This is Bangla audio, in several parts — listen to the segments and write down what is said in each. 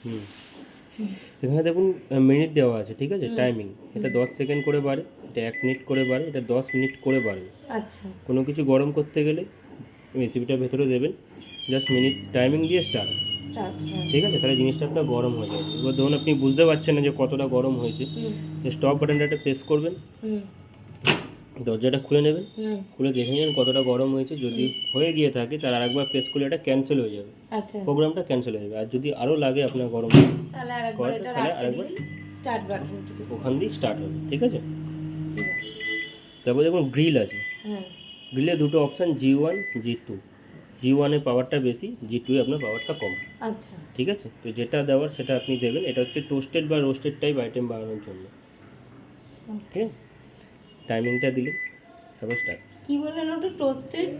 হুম, এখানে দেখুন মিনিট দেওয়া আছে, ঠিক আছে, টাইমিং। এটা 10 সেকেন্ড করে বাড়ে, এটা 1 মিনিট করে বাড়ে, এটা 10 মিনিট করে বাড়ে। আচ্ছা। কোনো কিছু গরম করতে গেলে রেসিপিটা ভেতরে দেবেন, জাস্ট মিনিট টাইমিং দিয়ে স্টার্ট, স্টার্ট। হ্যাঁ। ঠিক আছে, তাহলে জিনিসটা আপনার গরম হয়ে যাবে। এবার ধরুন আপনি বুঝতে পারছেন না যে কতটা গরম হয়েছে, স্টপ বাটনটা প্রেস করবেন, দরজাটা খুলে নেবেন, খুলে দেখে নেবেন কতটা গরম হয়েছে। যদি হয়ে গিয়ে থাকে তার আরেকবার প্রেস করলে এটা ক্যান্সেল হয়ে যাবে, আচ্ছা। প্রোগ্রামটা ক্যান্সেল হয়ে যাবে। আর যদি আরও লাগে আপনার গরম তাহলে আরেকবার এটা রাখতে দিই, স্টার্ট বাটনটা টিপে ওখান দিয়ে স্টার্ট হবে, ঠিক আছে। ঠিক আছে। তারপর দেখুন গ্রিল আছে, গ্রিলে দুটো অপশান, G1 G2। G1 এ পাওয়ারটা বেশি, G2 এ আপনার পাওয়ারটা কম। আচ্ছা। ঠিক আছে, তো যেটা দেওয়ার সেটা আপনি দেবেন। এটা হচ্ছে টোস্টেড বা রোস্টেড টাইপ আইটেম বানানোর জন্য, ঠিক আছে। টাইমিংটা দিলে তারপর স্টার্ট। কি বললেন ওটা? টোস্টেড?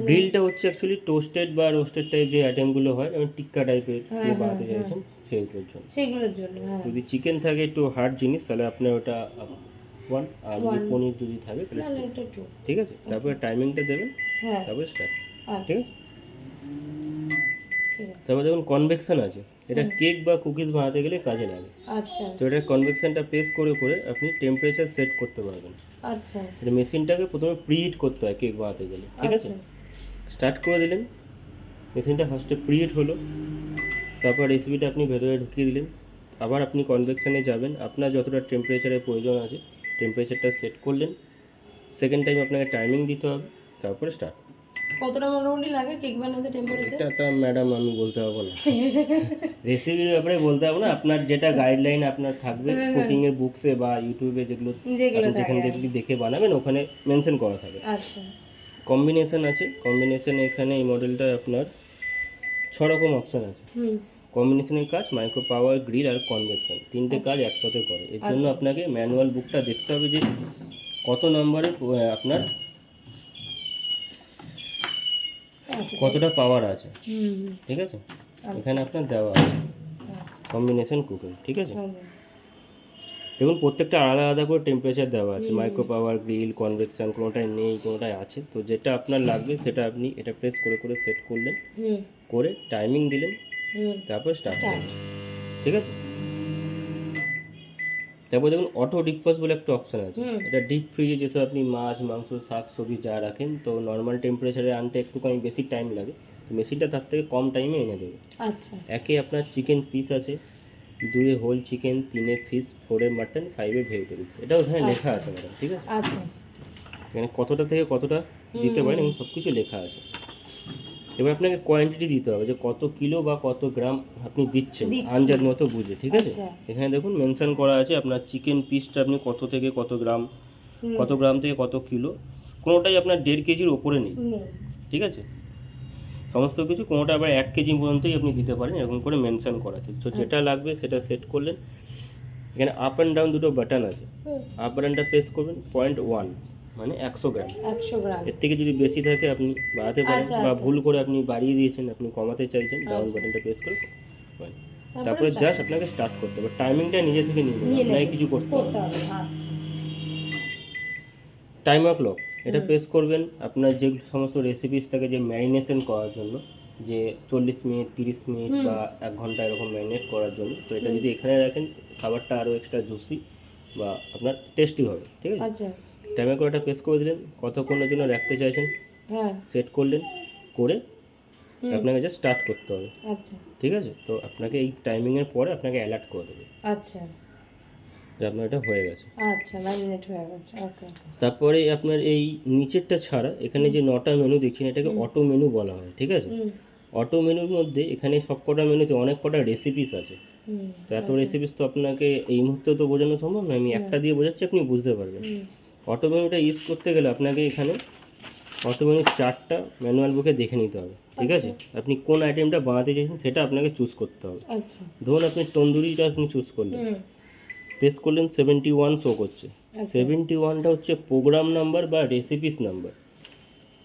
গ্রিলটা হচ্ছে অ্যাকচুয়ালি টোস্টেড বা রোস্টেড টাইপ যে আইটেমগুলো হয়, যেমন টিক্কা টাইপের বানাতে চাইছেন সেগুলোর জন্য। যদি চিকেন থাকে একটু হার্ড জিনিস তাহলে আপনার ওটা 1, আর যদি পনির যদি থাকে তাহলে 2, ঠিক আছে। তারপরে টাইমিংটা দেবেন, তারপরে স্টার্ট, ঠিক আছে। তারপর দেখুন কনভেকশন আছে, এটা কেক বা কুকিজ বানাতে গেলে কাজে লাগে। আচ্ছা। তো এটা কনভেকশনটা প্রেস করে করে আপনি টেম্পারেচার সেট করতে পারবেন। আচ্ছা। এটা মেশিনটাকে প্রথমে প্রিহিট করতে হয় কেক বানাতে গেলে, ঠিক আছে। স্টার্ট করে দিলেন, মেশিনটা ফার্স্টে প্রিহিট হলো, তারপর রেসিপিটা আপনি ভেতরে ঢুকিয়ে দিলেন। আবার আপনি কনভেকশানে যাবেন, আপনার যতটা টেম্পারেচারের প্রয়োজন আছে টেম্পারেচারটা সেট করলেন। সেকেন্ড টাইম আপনাকে টাইমিং দিতে হবে, তারপরে স্টার্ট। কতটা মোটামুটি লাগে কেক বানাতে টেম্পারেচার? এটা তো ম্যাডাম আমি বলতে পারবো না, রেসিপির ব্যাপারে বলতে পারবো না। আপনার যেটা গাইডলাইন আপনার থাকবে কুকিংয়ের বুকসে বা ইউটিউবে যেগুলো আপনি যেখান থেকে দেখে বানাবেন ওখানে মেনশন করা থাকে। আচ্ছা। কম্বিনেশন আছে, কম্বিনেশন এখানে এই মডেলটা আপনার 6 রকম অপশান আছে। কম্বিনেশনের কাজ মাইক্রো পাওয়ার, গ্রিল আর কনভেকশন, তিনটে কাজ একসাথে করে। এর জন্য আপনাকে ম্যানুয়াল বুকটা দেখতে হবে যে কত নম্বরে আপনার কতটা পাওয়ার আছে, ঠিক আছে। এখানে আপনার দেওয়া আছে কম্বিনেশন কুকিং, ঠিক আছে। দেখুন প্রত্যেকটা আলাদা আলাদা করে টেম্পারেচার দেওয়া আছে, মাইক্রো পাওয়ার, গ্রিল, কনভেকশন, কোনোটায় নেই কোনোটায় আছে। তো যেটা আপনার লাগবে সেটা আপনি এটা প্রেস করে করে সেট করলেন, করে টাইমিং দিলেন, তারপর স্টার্ট করলেন, ঠিক আছে। তারপর দেখুন অটো ডিপোজ বলে একটা অপশান আছে। এটা ডিপ ফ্রিজে যেসব আপনি মাছ, মাংস, শাক সবজি যা রাখেন, তো নর্মাল টেম্পারেচারে আনতে একটুখানি বেশি টাইম লাগে, তো মেশিনটা তার থেকে কম টাইমে এনে দেবে। আচ্ছা। একে আপনার চিকেন পিস আছে, 2 whole chicken, 3 fish, 4 mutton, 5 vegetables. এটা ওখানে লেখা আছে ম্যাডাম, ঠিক আছে। আচ্ছা। এখানে কতটা থেকে কতটা দিতে পারেন এবং সব কিছু লেখা আছে। এবার আপনাকে কোয়ান্টিটি দিতে হবে যে কত কিলো বা কত গ্রাম আপনি দিচ্ছেন আন্দাজ মতো বুঝে, ঠিক আছে। এখানে দেখুন মেনশন করা আছে আপনার চিকেন পিসটা আপনি কত থেকে কত গ্রাম, কত গ্রাম থেকে কত কিলো, কোনোটাই আপনার 1.5 কেজির ওপরে নেই, ঠিক আছে। সমস্ত কিছু কোনোটা আবার 1 কেজি পর্যন্তই আপনি দিতে পারেন, এরকম করে মেনশন করা আছে। তো যেটা লাগবে সেটা সেট করলেন। এখানে আপ অ্যান্ড ডাউন দুটো বাটন আছে, আপ বাটনটা প্রেস করবেন 0.1 মানে 100 গ্রাম। এর থেকে যদি বেশি থাকে আপনি বাড়াতে পারেন, বা ভুল করে আপনি বাড়িয়ে দিয়েছেন, আপনি কমাতে চাইছেন, ডাউন বাটনটা প্রেস করে তারপরে জাস্ট আপনাকে স্টার্ট করতে হবে। টাইমিংটা নিজে থেকে নিয়ে নেবেন, আপনাকে কিছু করতে হবে। টাইমার ক্লক এটা প্রেস করবেন, আপনার যে সমস্ত রেসিপিস থাকে যে ম্যারিনেশন করার জন্য, যে 40 মিনিট, 30 মিনিট বা 1 ঘন্টা এরকম ম্যারিনেট করার জন্য, তো এটা যদি এখানে রাখেন খাবারটা আরও এক্সট্রা জুসি বা আপনার টেস্টি হবে, ঠিক আছে। আচ্ছা। টাইমার ক্লকটা প্রেস করে দিলেন, কতক্ষণের জন্য রাখতে চাইছেন সেট করলেন, করে আপনাকে জাস্ট স্টার্ট করতে হবে, আচ্ছা, ঠিক আছে। তো আপনাকে এই টাইমিংয়ের পরে আপনাকে অ্যালার্ট করে দেবে, আচ্ছা, যে আপনার এটা হয়ে গেছে, আচ্ছা, ম্যারিনেট হয়ে গেছে, ওকে। তারপরে আপনার এই নিচেরটা ছাড়া এখানে যে 9টা মেনু দেখছেন এটাকে অটো মেনু বলা হয়, ঠিক আছে। অটো মেনুর মধ্যে এখানে সবকটা মেনুতে অনেক কটা রেসিপিস আছে। তো এত রেসিপিস তো আপনাকে এই মুহূর্তে তো বোঝানো সম্ভব না, আমি একটা দিয়ে বোঝাচ্ছি, আপনি বুঝতে পারবেন। অটো মেনুটা ইউজ করতে গেলে আপনাকে এখানে অটো মেনুর চার্টটা ম্যানুয়াল বুকে দেখে নিতে হবে, ঠিক আছে। আপনি কোন আইটেমটা বানাতে চাইছেন সেটা আপনাকে চুজ করতে হবে। আচ্ছা, ধরুন আপনি তন্দুরিটা আপনি চুজ করলেন, প্রেস করলেন, 71 শো করছে। 71টা হচ্ছে প্রোগ্রাম নাম্বার বা রেসিপিস নাম্বার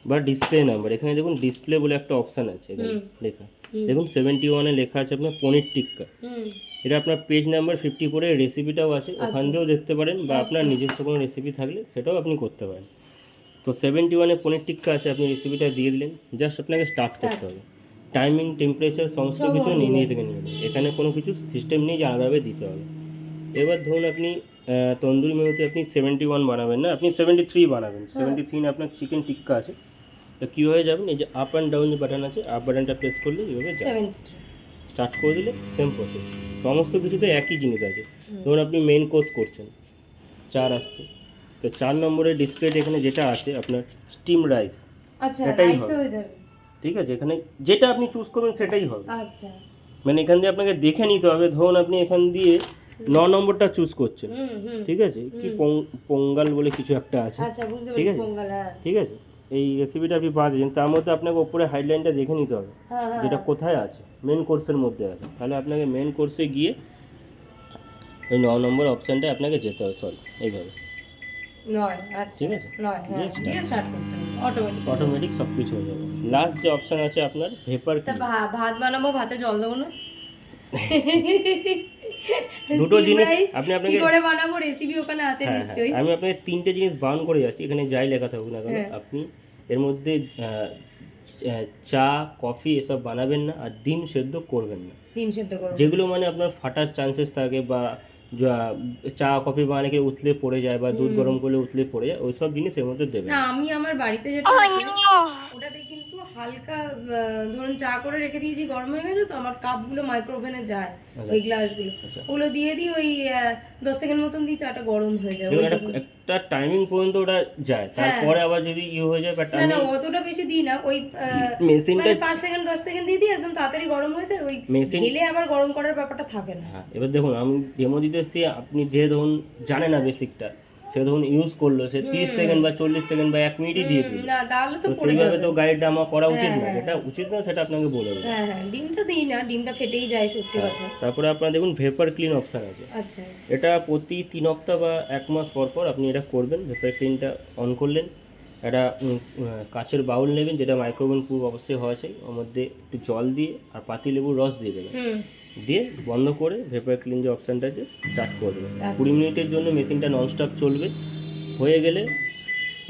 বা ডিসপ্লে নাম্বার। এখানে দেখুন ডিসপ্লে বলে একটা অপশান আছে এখানে লেখা, দেখুন 71-এ লেখা আছে আপনার পনির টিক্কা। এটা আপনার পেজ নাম্বার 54-এর রেসিপিটাও আছে, ওখান থেকেও দেখতে পারেন, বা আপনার নিজস্ব কোনো রেসিপি থাকলে সেটাও আপনি করতে পারেন। তো 71-এ পনির টিক্কা আছে, আপনি রেসিপিটা দিয়ে দিলেন, জাস্ট আপনাকে স্টার্ট করতে হবে। টাইমিং, টেম্পারেচার সমস্ত সব কিছু ওরা নিয়ে নিয়ে থেকে নিয়ে নেবে। এখানে কোনো কিছু সিস্টেম নেই যে আলাদাভাবে দিতে হবে। এবার ধরুন আপনি তন্দুরি মেনুতে আপনি 71 বানাবেন না, আপনি 73 বানাবেন। 73 আপনার চিকেন টিক্কা আছে, তো কীভাবে যাবেন, এই যে আপ অ্যান্ড ডাউন যে বাটন আছে, আপ বাটনটা প্রেস করলে এইভাবে যাবেন, 73 স্টার্ট করে দিলে সেম প্রসেস। সমস্ত কিছুতে একই জিনিস আছে। ধরুন আপনি মেন কোর্স করছেন, 4 আসছে, তো 4 নম্বরের ডিসপ্লেতে এখানে যেটা আছে আপনার স্টিম রাইস, আচ্ছা এটাই রাইস হবে। হয়ে যাবে। ঠিক আছে, এখানে যেটা আপনি চুজ করবেন সেটাই হবে। আচ্ছা মানে এখান দিয়ে আপনাকে দেখে নিতে হবে। ধরুন আপনি এখান দিয়ে 9 নম্বরটা চুজ করছেন, ঠিক আছে, কি পোঙ্গাল বলে কিছু একটা আছে, আচ্ছা বুঝতে ঠিক পেরেছি, আছে, পোঙ্গল, হ্যাঁ ঠিক আছে। এই রেসিপিটা আপনি বানাচ্ছেন, তার মধ্যে আপনাকে ওপরে হাইডলাইনটা দেখে নিতে হবে হ্যাঁ যেটা কোথায় আছে, মেন কোর্সের মধ্যে আছে। তাহলে আপনাকে মেন কোর্সে গিয়ে ওই 9 নম্বর অপশানটা আপনাকে যেতে হবে, সরি এইভাবে, 9, আচ্ছা ঠিক আছে, 9, হ্যাঁ দিয়ে স্টার্ট করতে হবে অটোমেটিক সব কিছু হয়ে যাবে। লাস্ট যে অপশান আছে আপনার ভেপার তা ক্লিন, ভাত বানাবো, ভাতে জল দেবো না? দুটো Steam জিনিস rice আপনি কি আপনাকে, করে বানাবো, রেসিপি ওখানে আছে হ্যাঁ, নিশ্চয়ই। আমি আপনাকে 3টে জিনিস বারণ করে যাচ্ছি, এখানে যাই লেখা থাকুক না কেন, হ্যাঁ। আপনি এর মধ্যে চা, কফি এসব বানাবেন না, আর ডিম সেদ্ধ করবেন না। ডিম সেদ্ধ করবো, যেগুলো মানে আপনার ফাটার চান্সেস থাকে, বা চা কফি বানালে কি উতলে পড়ে যায়, বা দুধ গরম করলে উতলে পড়ে যায়, ওই সব জিনিস এর মধ্যে দেবেন না না। আমি আমার বাড়িতে যেটা আছে, ওটাতে কিন্তু হালকা ধরুন চা করে রেখে দিয়েছি, গরম হয়ে গেছে তো, আমার কাপগুলো মাইক্রোওভেনে যায়, আচ্ছা। ওই গ্লাসগুলো, আচ্ছা, ওগুলো দিয়ে দিই, ওই 10 সেকেন্ড মতন দিই, চাটা গরম হয়ে যায়। দেখুন ওইটুকু। একটা টাইমিং পর্যন্ত ওটা যায়, তারপরে আবার যদি হয়ে যায়, বাট না আমি না অতটা বেশি দিই না, ওই মেশিনটা, 5 সেকেন্ড 10 সেকেন্ড দিয়ে দিই, একদম তাড়াতাড়ি গরম হয়ে যায়, ওই মেশিন, ঢেলে আমার গরম করার ব্যাপারটা থাকে না। হ্যাঁ, এবার দেখুন আমি ডেমো দিতে এসেছি, আপনি যে ধরুন জানে না বেসিকটা, সে ধরুন ইউজ করলো, সে 30 সেকেন্ড বা 40 সেকেন্ড বা 1 মিনিটই দিয়ে দিল, না তাহলে তো তো পড়ে সেইভাবে যাবে। তো গাইডটা আমার করা উচিত না, হ্যাঁ, যেটা উচিত না সেটা আপনাকে বলে দেবো। হ্যাঁ হ্যাঁ ডিমটা দিই না, ডিমটা ফেটেই যায় সত্যি কথা। তারপরে আপনার দেখুন ভেপার ক্লিন অপশান আছে, আচ্ছা এটা প্রতি 3 সপ্তাহ বা 1 মাস পর পর আপনি এটা করবেন। ভেপার ক্লিনটা অন করলেন, একটা কাচের বাউল নেবেন, যেটা মাইক্রোওভেন প্রুফ অবশ্যই হওয়া চাই, ওর মধ্যে একটু জল দিয়ে আর পাতি লেবুর রস দিয়ে দেবেন, দিয়ে বন্ধ করে ভেপার ক্লিন যে অপশানটা আছে স্টার্ট করে দেবেন। 20 মিনিটের জন্য মেশিনটা ননস্টপ চলবে। হয়ে গেলে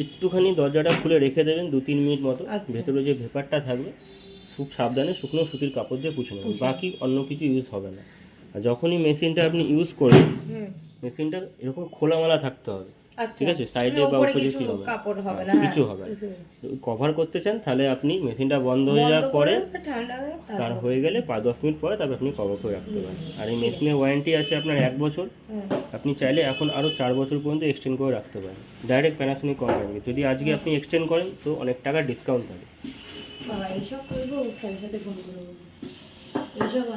একটুখানি দরজাটা খুলে রেখে দেবেন 2-3 মিনিট মতো, ভেতরে যে ভেপারটা থাকবে খুব সাবধানে শুকনো সুতির কাপড় দিয়ে পুছে নেবেন, বাকি অন্য কিছু ইউজ হবে না। আর যখনই মেশিনটা আপনি ইউজ করবেন, মেশিনটা এরকম খোলামেলা থাকতে হবে, ঠিক আছে, সাইডে বা উপরে কিছু হবে কাপড় হবে না, কিছু হবে না। কভার করতে চান তাহলে আপনি মেশিনটা বন্ধ হয়ে যাওয়ার পরে, ঠান্ডা হয়ে তার হয়ে গেলে 5-10 মিনিট পরে তারপর আপনি কভার করে রাখতে পারেন। আর এই মেশিনের ওয়ারেন্টি আছে আপনার 1 বছর, আপনি চাইলে এখন আরও 4 বছর পর্যন্ত এক্সটেন্ড করে রাখতে পারেন ডাইরেক্ট প্যানাসোনিক কোম্পানি। যদি আজকে আপনি এক্সটেন্ড করেন তো অনেক টাকা ডিসকাউন্ট থাকে। এইসব করবো, স্যারের সাথে ফোন করবো এইসব।